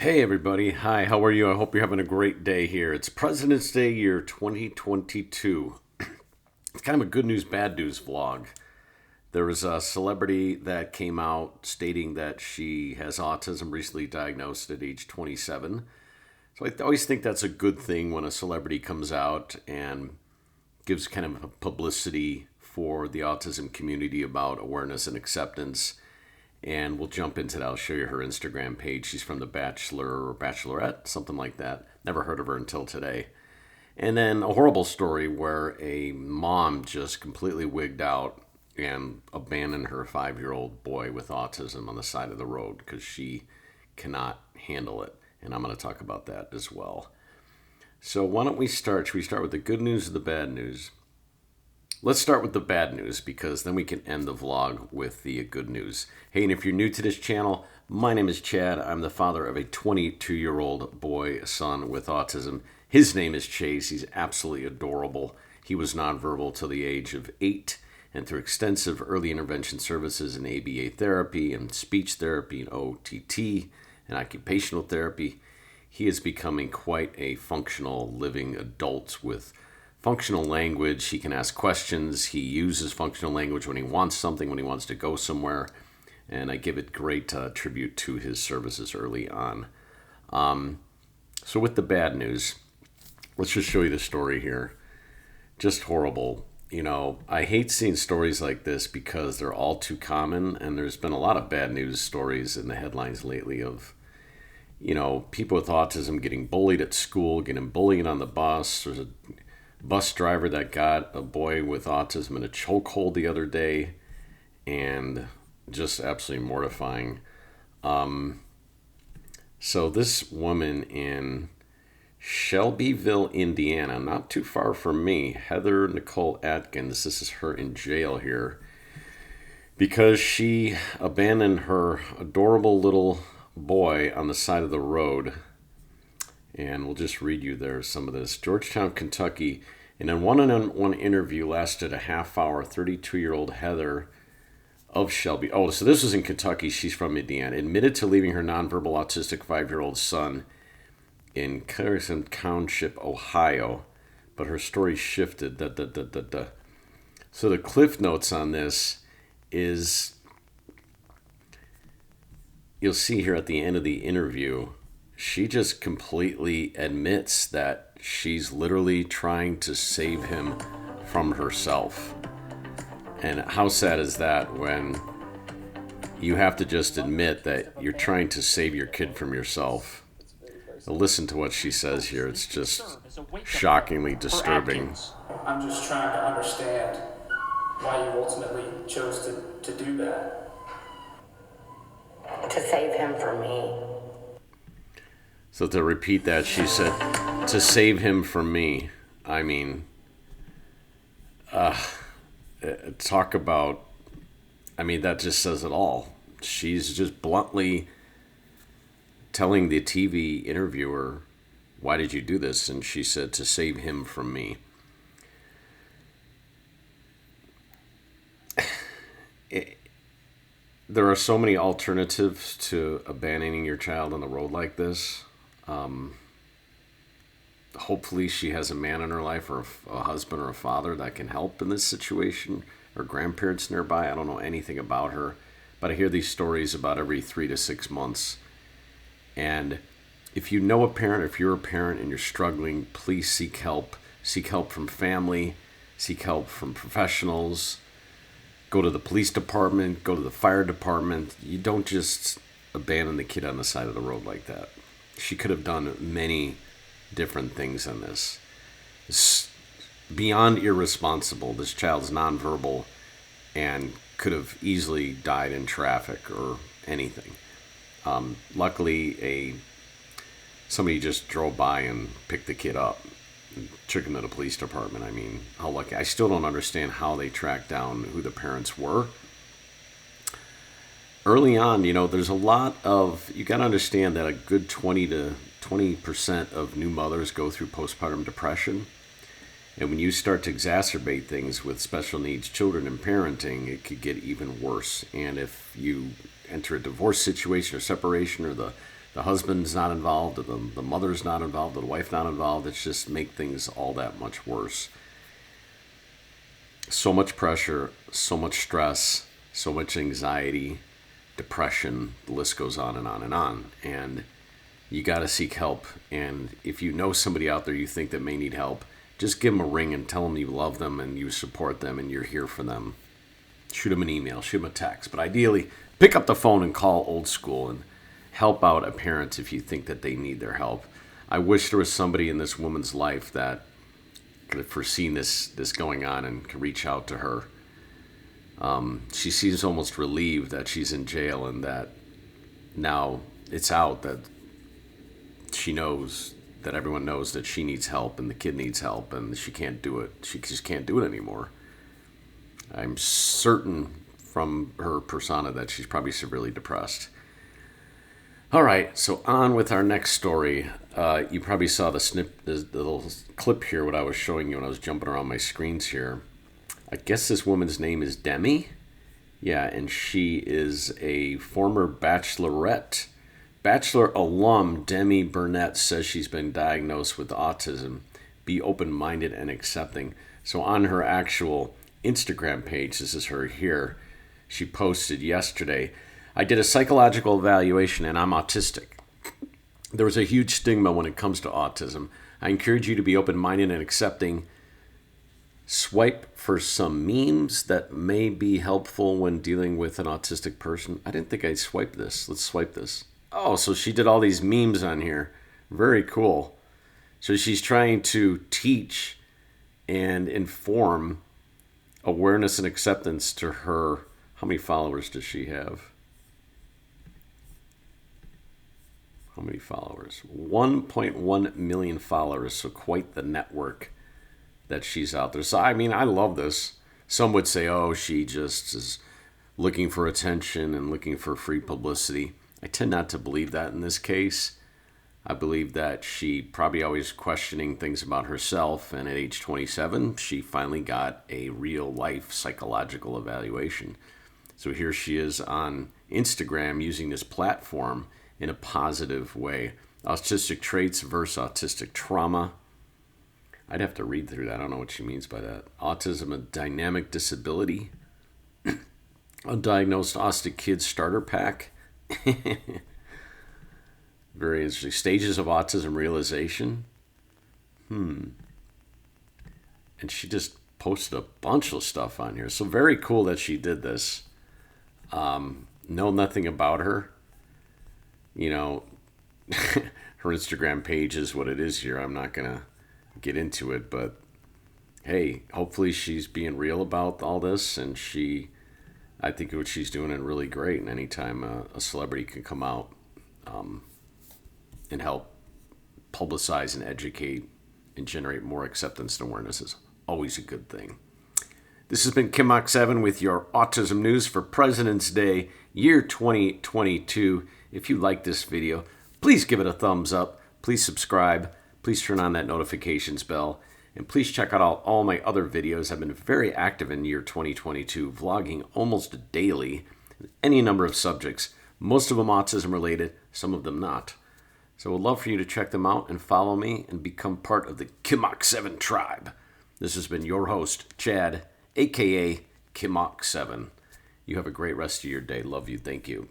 Hey everybody, hi, how are you? I hope you're having a great day here. It's President's Day year 2022. It's kind of a good news, bad news vlog. There was a celebrity that came out stating that she has autism, recently diagnosed at age 27. So I always think that's a good thing when a celebrity comes out and gives kind of a publicity for the autism community about awareness and acceptance. And we'll jump into that. I'll show you her Instagram page. She's from the Bachelor or Bachelorette, something like that. Never heard of her until today. And then a horrible story where a mom just completely wigged out and abandoned her 5-year-old boy with autism on the side of the road because she cannot handle it. And I'm going to talk about that as well. So why don't we start? Should we start with the good news or the bad news? Let's start with the bad news because then we can end the vlog with the good news. Hey, and if you're new to this channel, my name is Chad. I'm the father of a 22-year-old boy, son with autism. His name is Chase. He's absolutely adorable. He was nonverbal till the age of 8, and through extensive early intervention services in ABA therapy and speech therapy and OTT and occupational therapy, he is becoming quite a functional living adult with functional language. He can ask questions. He uses functional language when he wants something, when he wants to go somewhere. And I give it great tribute to his services early on. So with the bad news, let's just show you the story here. Just horrible. You know, I hate seeing stories like this because they're all too common. And there's been a lot of bad news stories in the headlines lately of, you know, people with autism getting bullied at school, getting bullied on the bus. There's a bus driver that got a boy with autism in a chokehold the other day, and just absolutely mortifying. So this woman in Shelbyville, Indiana, not too far from me, Heather Nicole Adkins, this is her in jail here because she abandoned her adorable little boy on the side of the road. And we'll just read you there some of this. Georgetown, Kentucky. In a one-on-one interview lasted a half hour, 32-year-old Heather of Shelby. Oh, so this was in Kentucky. She's from Indiana. Admitted to leaving her nonverbal autistic 5-year-old son in Colerain Township, Ohio. But her story shifted. So the cliff notes on this is, you'll see here at the end of the interview, she just completely admits that she's literally trying to save him from herself. And how sad is that when you have to just admit that you're trying to save your kid from yourself? Now listen to what she says here. It's just shockingly disturbing. I'm just trying to understand why you ultimately chose to do that. To save him from me. So to repeat that, she said, to save him from me. I mean, talk about, I mean, that just says it all. She's just bluntly telling the TV interviewer, why did you do this? And she said, to save him from me. There are so many alternatives to abandoning your child on the road like this. Hopefully she has a man in her life or a husband or a father that can help in this situation, or grandparents nearby. I don't know anything about her, but I hear these stories about every 3 to 6 months. And if you know a parent, if you're a parent and you're struggling, please seek help. Seek help from family, seek help from professionals. Go to the police department, go to the fire department. You don't just abandon the kid on the side of the road like that. She could have done many different things in this. It's beyond irresponsible. This child's nonverbal and could have easily died in traffic or anything. Luckily, somebody just drove by and picked the kid up and took him to the police department. I mean, how lucky. I still don't understand how they tracked down who the parents were. Early on, you know, there's a lot of, you got to understand that a good 20% of new mothers go through postpartum depression. And when you start to exacerbate things with special needs children and parenting, it could get even worse. And if you enter a divorce situation or separation, or the the husband's not involved, or the mother's not involved, or the wife not involved. It's just make things all that much worse. So much pressure, so much stress, so much anxiety, depression, the list goes on and on and on. And you got to seek help. And if you know somebody out there you think that may need help, just give them a ring and tell them you love them and you support them and you're here for them. Shoot them an email, shoot them a text. But ideally, pick up the phone and call old school and help out a parent if you think that they need their help. I wish there was somebody in this woman's life that could have foreseen this going on and could reach out to her. She seems almost relieved that she's in jail and that now it's out, that she knows, that everyone knows that she needs help and the kid needs help and she can't do it. She just can't do it anymore. I'm certain from her persona that she's probably severely depressed. All right, so on with our next story. You probably saw the little clip here, what I was showing you when I was jumping around my screens here. I guess this woman's name is Demi. Yeah, and she is a former bachelorette. Bachelor alum Demi Burnett says she's been diagnosed with autism. Be open-minded and accepting. So on her actual Instagram page, this is her here, she posted yesterday, I did a psychological evaluation and I'm autistic. There was a huge stigma when it comes to autism. I encourage you to be open-minded and accepting. Swipe for some memes that may be helpful when dealing with an autistic person. I didn't think I'd swipe this. Let's swipe this. Oh, so she did all these memes on here. Very cool. So she's trying to teach and inform awareness and acceptance to her. How many followers does she have? How many followers? 1.1 million followers. So quite the network that she's out there. So, I mean, I love this. Some would say, oh, she just is looking for attention and looking for free publicity. I tend not to believe that in this case. I believe that she probably always questioning things about herself, and at age 27, she finally got a real-life psychological evaluation. So here she is on Instagram using this platform in a positive way. Autistic traits versus autistic trauma. I'd have to read through that. I don't know what she means by that. Autism, a dynamic disability. Undiagnosed autistic kids starter pack. Very interesting. Stages of autism realization. And she just posted a bunch of stuff on here. So very cool that she did this. Know nothing about her. You know, her Instagram page is what it is here. I'm not going to get into it, but hey, hopefully she's being real about all this, and I think what she's doing is really great. And anytime a celebrity can come out and help publicize and educate and generate more acceptance and awareness is always a good thing. This has been Kimok7 with your autism news for President's Day, year 2022. If you like this video, please give it a thumbs up. Please subscribe. Please turn on that notifications bell. And please check out all my other videos. I've been very active in year 2022, vlogging almost daily, any number of subjects, most of them autism related, some of them not. So I'd love for you to check them out and follow me and become part of the Kimok7 tribe. This has been your host, Chad, aka Kimok7. You have a great rest of your day. Love you. Thank you.